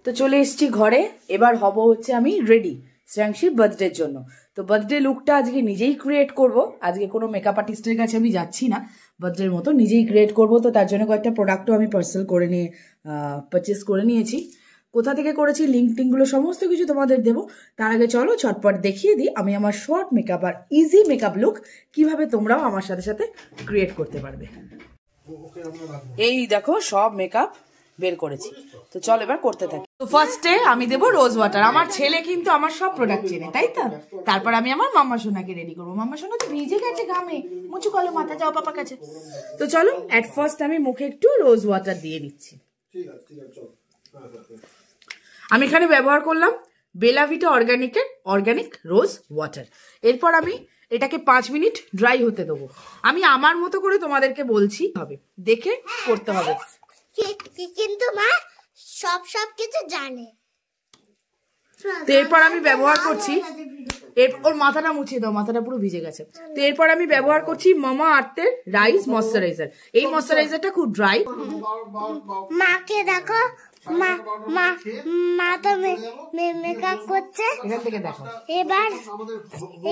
তো চলে এসেছি ঘরে, এবার হব হচ্ছে আমি রেডি শ্রেয়াংশীর বার্থডের জন্য। তো বার্থডে লুকটা আজকে নিজেই ক্রিয়েট করব। আজকে কোনো মেকআপ আর্টিস্টের কাছে আমি যাচ্ছি না, বার্থডের মতো নিজেই ক্রিয়েট করব। তো তার জন্য কয়েকটা প্রোডাক্টও আমি পারচেস করে নিয়েছি। কোথা থেকে করেছি লিঙ্ক টিঙ্কগুলো সমস্ত কিছু তোমাদের দেবো। তার আগে চলো ঝটপট দেখিয়ে দিই আমি আমার শর্ট মেকআপ আর ইজি মেকআপ লুক কিভাবে তোমরাও আমার সাথে সাথে ক্রিয়েট করতে পারবে। এই দেখো সব মেকআপ বের করেছি, তো চল এবার করতে থাকি। তো ফার্স্টে আমি দেবো রোজ ওয়াটার। আমার ছেলে কিন্তু আমার সব প্রোডাক্ট চেনে, তাই তো? তারপর আমি আমার মাম্মা সোনাকে রেডি করবো। মাম্মা সোনা তো ভিজে গেছে ঘামে, মুচু কলো মাথা, যাও পাপা কাছে। তো চলো এট ফার্স্ট আমি মুখে একটু রোজ ওয়াটার দিয়ে নিচ্ছি। আমি এখানে ব্যবহার করলাম বেলা ভিটা অর্গানিক রোজ ওয়াটার। এরপর আমি এটাকে 5 মিনিট ড্রাই হতে দেবো। আমি আমার মতো করে তোমাদেরকে বলছি, হবে দেখে করতে হবে, কিন্তু মা সব কিছু জানে। তো এরপর আমি ব্যবহার করছি, ওর মাথাটা মুছিয়ে দাও, মাথাটা পুরো ভিজে গেছে। তো এরপর আমি ব্যবহার করছি মামা আর্থের রাইস ময়শ্চারাইজার। এই ময়শ্চারাইজারটা খুব ড্রাই। মাকে দেখো, মা তো মেকআপ করছে, এখান থেকে দেখো।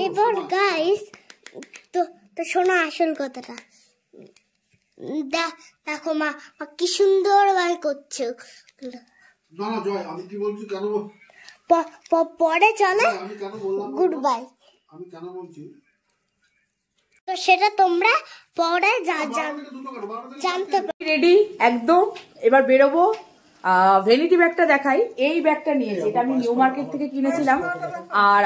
এবার গাইস তো শোনো আসল কথাটা। দেখো মা কি সুন্দর ভাবে করছে। না না জয়, আমি কি বলছি কেন পরে চলে গুড বাই। আমি কেন বলছি তো সেটা তোমরা পরে জানতে পারবে। রেডি একদম, এবার বেরোবো। ভ্যানিটি ব্যাগটা দেখাই, এই ব্যাগটা নিয়েছি, এটা আমি নিউ মার্কেট থেকে কিনেছিলাম।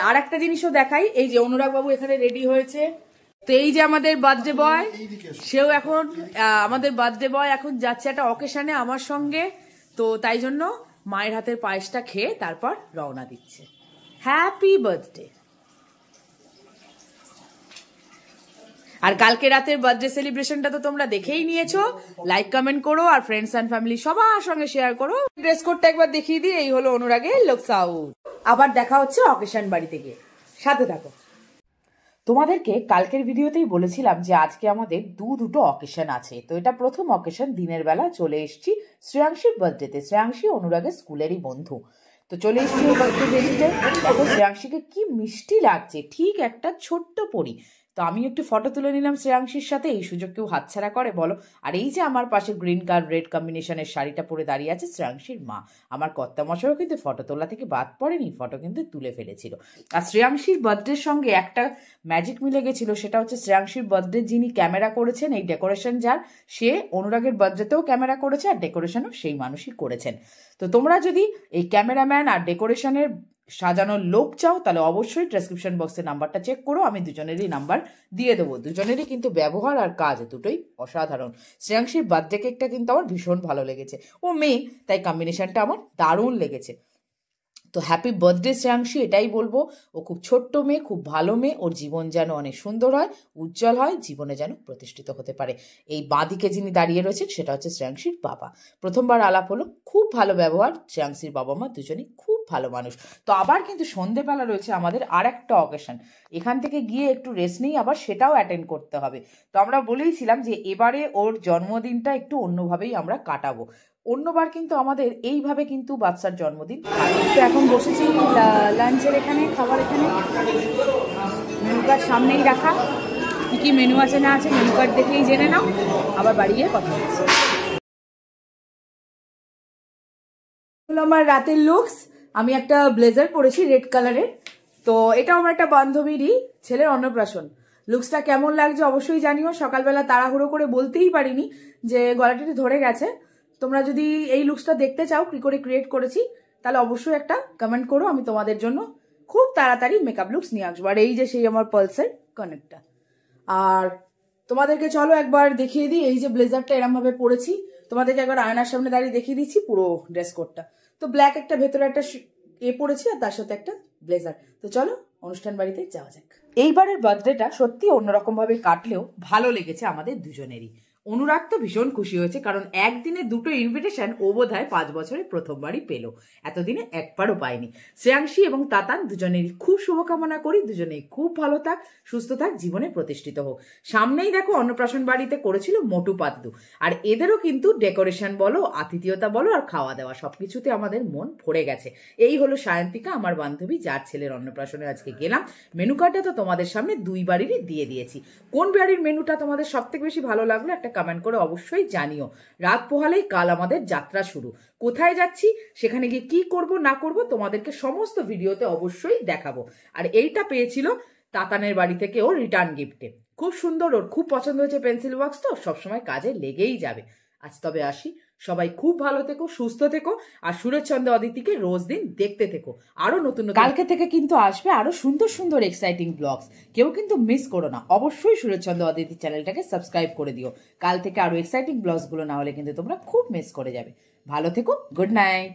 আর একটা জিনিসও দেখাই, এই যে অনুরাগ বাবু এখানে রেডি হয়েছে। তো এই যে আমাদের বার্থডে বয়, সেও এখন আমাদের বার্থডে বয় এখন যাচ্ছে একটা অকেশনে আমার সঙ্গে। তো তাই জন্য মায়ের হাতের পায়েসটা খেয়ে তারপর রওনা দিচ্ছে। Happy birthday. আর কালকে রাতের বার্থডে সেলিব্রেশনটা তো তোমরা দেখেই নিয়েছো। লাইক কমেন্ট করো আর ফ্রেন্ডস অ্যান্ড ফ্যামিলি সবার সঙ্গে শেয়ার করো। ড্রেস কোডটা একবার দেখিয়ে দিই, এই হলো অনুরাগের লুকস আউট। আবার দেখা হচ্ছে অকেশন বাড়িতে গিয়ে, সাথে থাকো। তোমাদেরকে কালকের ভিডিওতেই বলেছিলাম যে আজকে আমাদের দুটো অকেশন আছে। তো এটা প্রথম অকেশন, দিনের বেলা চলে এসেছি শ্রেয়াংশীর বার্থডেতে। শ্রেয়াংশী অনুরাগের স্কুলেরই বন্ধু। তো চলে এসেছি বার্থডে বেরিতে। দেখো শ্রেয়াংশীকে কি মিষ্টি লাগছে, ঠিক একটা ছোট্ট পরি। তো আমি একটু ফটো তুলে নিলাম শ্রেয়াংশীর সাথে, এই সুযোগ কেউ হাতছাড়া করে বলো? আর এই যে আমার পাশে গ্রিন কার্ড রেড কম্বিনেশনের শাড়িটা পরে দাঁড়িয়ে আছে শ্রেয়াংশীর মা। আমার কর্তামশাইও কিন্তু ফটো তোলা থেকে বাদ পড়েনি, ফটো কিন্তু তুলে ফেলেছিল। আর শ্রেয়াংশীর বার্থডের সঙ্গে একটা ম্যাজিক মিলে গেছিল, সেটা হচ্ছে শ্রেয়াংশীর বার্থডে যিনি ক্যামেরা করেছেন, এই ডেকোরেশন যার, সে অনুরাগের বার্থডেতেও ক্যামেরা করেছে আর ডেকোরেশনও সেই মানুষই করেছেন। তো তোমরা যদি এই ক্যামেরাম্যান আর ডেকোরেশনের সাজানোর লোক চাও তাহলে অবশ্যই ডেসক্রিপশন বক্সে নাম্বারটা চেক করো, আমি দুজনেরই নাম্বার দিয়ে দেবো। দুজনেরই কিন্তু ব্যবহার আর কাজ দুটোই অসাধারণ। শ্রেয়াংশীর বার্থডে কেকটা কিন্তু আমার ভীষণ ভালো লেগেছে, ও মেয়ে তাই কম্বিনেশনটা আমার দারুণ লেগেছে। তো হ্যাপি বার্থডে শ্রেয়াংশী, এটাই বলবো। ও খুব ছোট্ট মেয়ে, খুব ভালো মেয়ে, ওর জীবন যেন অনেক সুন্দর হয়, উজ্জ্বল হয়, জীবনে যেন প্রতিষ্ঠিত হতে পারে। এই বাঁদিকে যিনি দাঁড়িয়ে রয়েছেন সেটা হচ্ছে শ্রেয়াংশীর বাবা। প্রথমবার আলাপ হলো, খুব ভালো ব্যবহার। শ্রেয়াংশীর বাবা মা দুজনেই খুব ভালো মানুষ। তো আবার কিন্তু সন্ধেবেলা রয়েছে আমাদের আর একটা অকেশন, এখান থেকে গিয়ে একটু রেস্ট নিয়ে আবার সেটাও অ্যাটেন্ড করতে হবে। তো আমরা বলেইছিলাম যে এবারে ওর জন্মদিনটা একটু অন্যভাবেই আমরা কাটাবো। অন্যবার কিন্তু আমাদের এইভাবে কিন্তু বাচ্চার জন্মদিন। তো এখন বসেছি লাঞ্চের এখানে, খাবার এখানে মেনু কার্ড সামনেই রাখা, কি কি মেনু আছে না আছে মেনু কার্ড দেখেই জেনে নাও, আবার বাড়ি গিয়ে কথা হচ্ছে। আমার রাতের লুকস, আমি একটা ব্লেজার পরেছি রেড কালারের। তো এটাও আমার একটা বান্ধবীরই ছেলের অন্নপ্রাশন। লুকসটা কেমন লাগছে অবশ্যই জানিও। সকালবেলা তাড়াহুড়ো করে বলতেই পারিনি যে গলাটি ধরে গেছে। তোমরা যদি এই লুকসটা দেখতে চাও কি করে ক্রিয়েট করেছি তাহলে অবশ্যই একটা কমেন্ট করো, আমি তোমাদের জন্য খুব তাড়াতাড়ি মেকআপ লুকস নিয়ে আসবো। আর এই যে সেই আমার পালসের কানেক্টটা। আর তোমাদেরকে চলো একবার দেখিয়ে দিই, এই যে ব্লেজারটা এরম ভাবে পরেছি, তোমাদেরকে একবার আয়নার সামনে দাঁড়িয়ে দেখিয়ে দিচ্ছি পুরো ড্রেস কোডটা। তো ব্ল্যাক একটা ভেতরে একটা পরেছি আর তার সাথে একটা ব্লেজার। তো চলো অনুষ্ঠান বাড়িতে যাওয়া যাক। এইবারের বার্থডেটা সত্যি অন্যরকম ভাবে কাটলেও ভালো লেগেছে আমাদের দুজনেরই। অনুরাগ তো ভীষণ খুশি হয়েছে, কারণ একদিনে দুটো ইনভিটেশন ও বোধহয় 5 বছরে প্রথমবারই পেল, এতদিনে একবারও পায়নি। শ্রেয়াংশী এবং তাতান দুজনেরই খুব শুভকামনা করি, দুজনেই খুব ভালো থাক, সুস্থ থাক, জীবনে প্রতিষ্ঠিত হোক। সামনেই দেখো অন্নপ্রাশন বাড়িতে করেছিল মোটু পাতলু, আর এদেরও কিন্তু ডেকোরেশন বলো, আতিথেয়তা বলো আর খাওয়া দাওয়া সবকিছুতে আমাদের মন ভরে গেছে। এই হলো সায়ন্তিকা, আমার বান্ধবী, যার ছেলের অন্নপ্রাশনে আজকে গেলাম। মেনু কার্ডটা তো তোমাদের সামনে দুই বাড়িরই দিয়ে দিয়েছি। কোন বাড়ির মেনুটা তোমাদের সব থেকে বেশি ভালো লাগলো একটা কমেন্ট করে অবশ্যই জানিও। রাত পোহালেই কাল আমাদের যাত্রা শুরু। কোথায় যাচ্ছি, সেখানে গিয়ে কি করব না করব তোমাদেরকে সমস্ত ভিডিওতে অবশ্যই দেখাবো। আর এইটা পেয়েছিল তাতানের বাড়ি থেকে ওর রিটার্ন গিফটে, খুব সুন্দর, ওর খুব পছন্দ হয়েছে পেন্সিল বক্স, তো সবসময় কাজে লেগেই যাবে। আজ তবে আসি, সবাই খুব ভালো থেকো, সুস্থ থেকো, আর সুরেশচন্দ্র অদিতিকে রোজ দিন দেখতে থেকো। আরো নতুন কালকে থেকে কিন্তু আসবে আরো সুন্দর সুন্দর এক্সাইটিং ব্লগস, কেউ কিন্তু মিস করো না। অবশ্যই সুরেশচন্দ্র অদিতি চ্যানেলটাকে সাবস্ক্রাইব করে দিও, কাল থেকে আরো এক্সাইটিং ব্লগস গুলো না হলে কিন্তু তোমরা খুব মিস করে যাবে। ভালো থেকো, গুড নাইট।